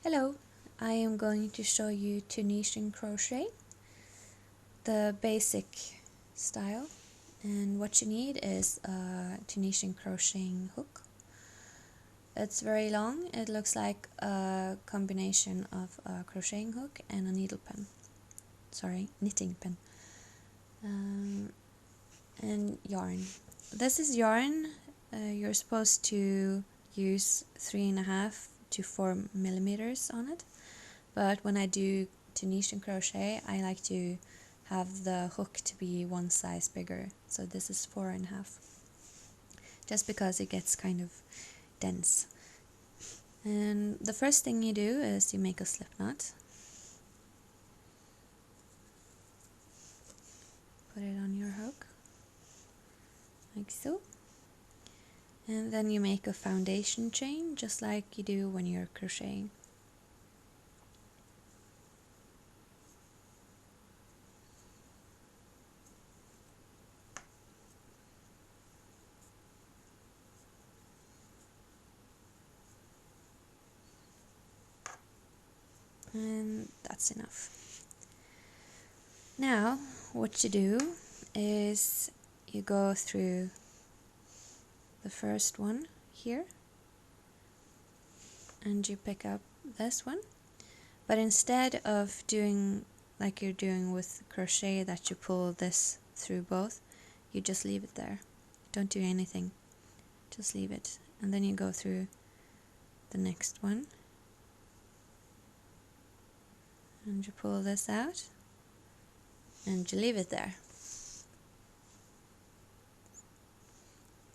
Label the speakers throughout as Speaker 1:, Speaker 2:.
Speaker 1: Hello, I am going to show you Tunisian crochet, the basic style, and what you need is a Tunisian crocheting hook. It's very long, it looks like a combination of a crocheting hook and a needle pen, knitting pen, and yarn. This is yarn. You're supposed to use 3.5 to 4 millimeters on it. But when I do Tunisian crochet, I like to have the hook to be one size bigger. So this is 4.5, just because it gets kind of dense. And the first thing you do is you make a slip knot. Put it on your hook, like so. And then you make a foundation chain, just like you do when you're crocheting. And that's enough. Now, what you do is you go through the first one here and you pick up this one, but instead of doing like you're doing with crochet, that you pull this through both, you just leave it there. Don't do anything, just leave it, and then you go through the next one and you pull this out and you leave it there,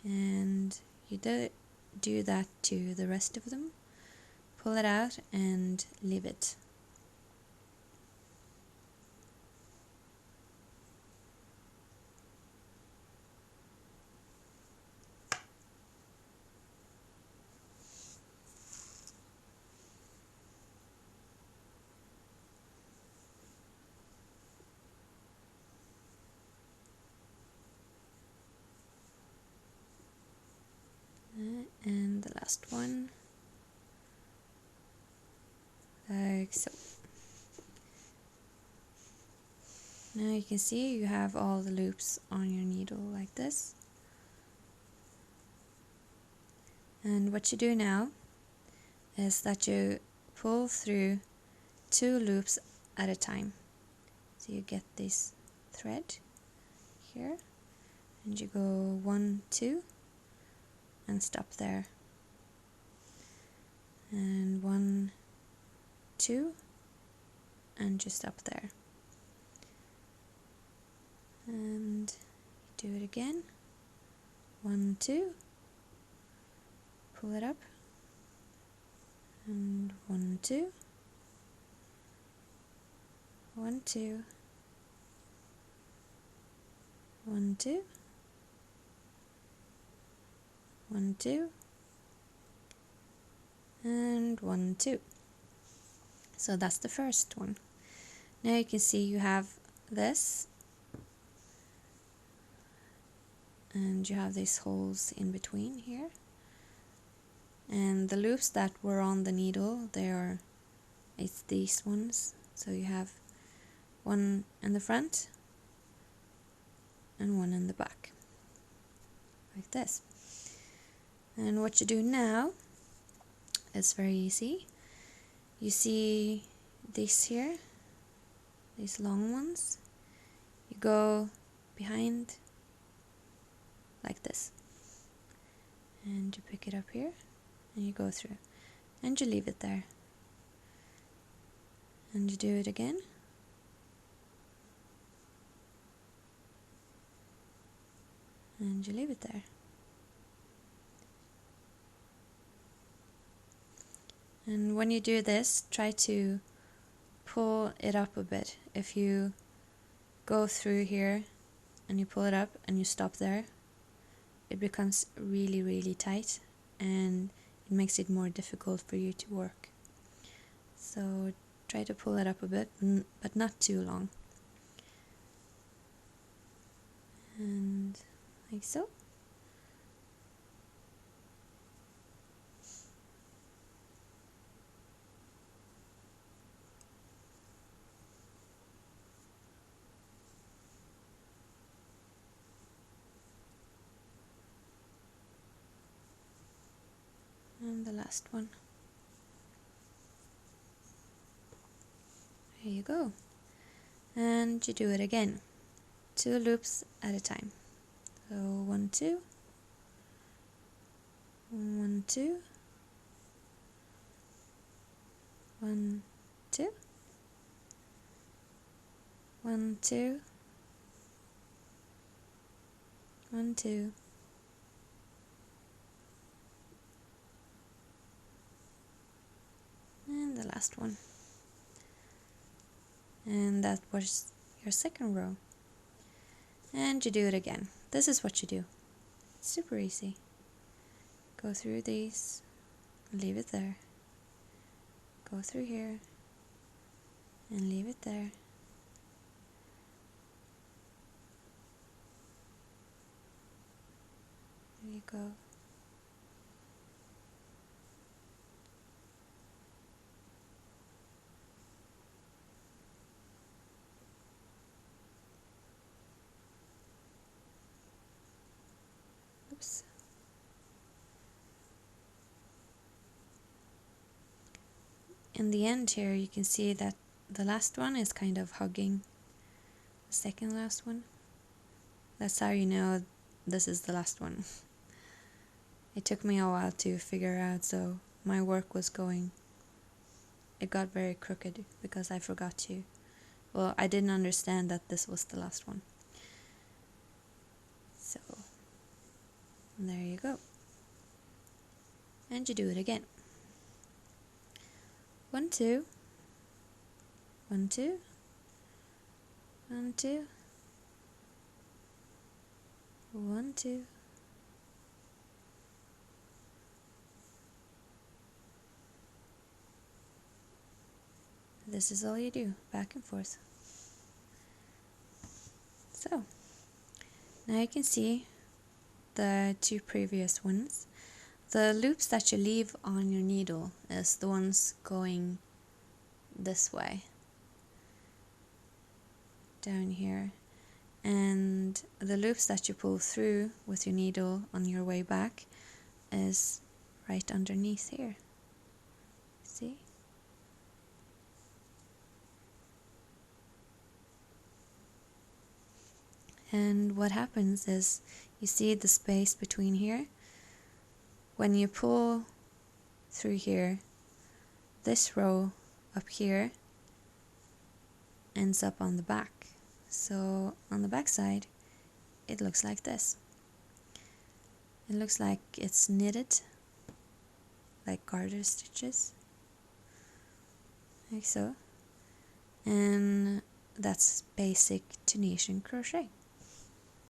Speaker 1: and you do that to the rest of them. Pull it out and leave it. And the last one, like so. Now you can see you have all the loops on your needle like this. And what you do now is that you pull through 2 loops at a time. So you get this thread here, and you go 1, 2, and stop there. And 1, 2, and just stop there. And do it again. 1, 2, pull it up, and 1, 2, 1, 2, 1, 2, 1, 2, and 1, 2. So that's the first one. Now you can see you have this, and you have these holes in between here, and the loops that were on the needle, it's these ones. So you have one in the front and one in the back, like this. And what you do now is very easy. You see these here, these long ones, you go behind like this, and you pick it up here and you go through and you leave it there, and you do it again, and you leave it there. And when you do this, try to pull it up a bit. If you go through here and you pull it up and you stop there, it becomes really, really tight, and it makes it more difficult for you to work. So try to pull it up a bit, but not too long. And like so. last one. There you go. And you do it again, 2 loops at a time. So 1, 2, 1, 2, 1, 2, 1, 2, 1, 2, and the last one. And that was your second row. And you do it again. This is what you do. It's super easy. Go through these, leave it there. Go through here and leave it there. There you go. Oops. In the end here you can see that the last one is kind of hugging the second last one. That's how you know this is the last one. It took me a while to figure out, so my work was going, it got very crooked because I forgot to, well, I didn't understand that this was the last one. So there you go. And you do it again. 1, 2, 1, 2, 1, 2, 1, 2, this is all you do, back and forth. So now you can see the 2 previous ones. The loops that you leave on your needle is the ones going this way, down here, and the loops that you pull through with your needle on your way back is right underneath here. See? And what happens is, you see the space between here? When you pull through here, this row up here ends up on the back. So on the back side, it looks like this. It looks like it's knitted, like garter stitches, like so. And that's basic Tunisian crochet.